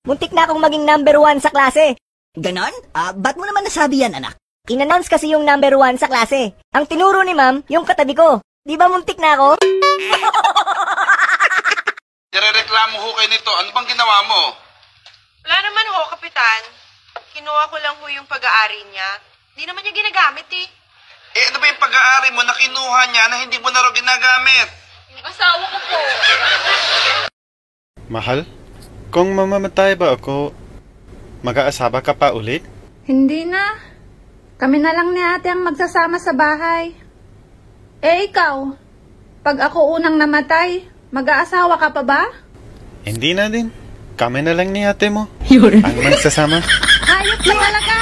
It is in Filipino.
Muntik na akong maging number 1 sa klase. Ganon? Ba't mo naman nasabi yan, anak? In-announce kasi yung number 1 sa klase. Ang tinuro ni ma'am, yung katabi ko. Di ba muntik na ako? Nirereklamo ho kayo nito. Ano bang ginawa mo? Wala naman ho, Kapitan. Kinuha ko lang ho yung pag-aari niya. Hindi naman niya ginagamit eh. Ano ba yung pag-aari mo na kinuha niya na hindi mo na rin ginagamit? Yung asawa ko po. Mahal, kung mamamatay ba ako, mag-aasawa ka pa ulit? Hindi na. Kami na lang ni ate ang magsasama sa bahay. Ikaw, pag ako unang namatay, mag-aasawa ka pa ba? Hindi na din. Kami na lang ni ate mo ang magsasama. Hayop ka talaga!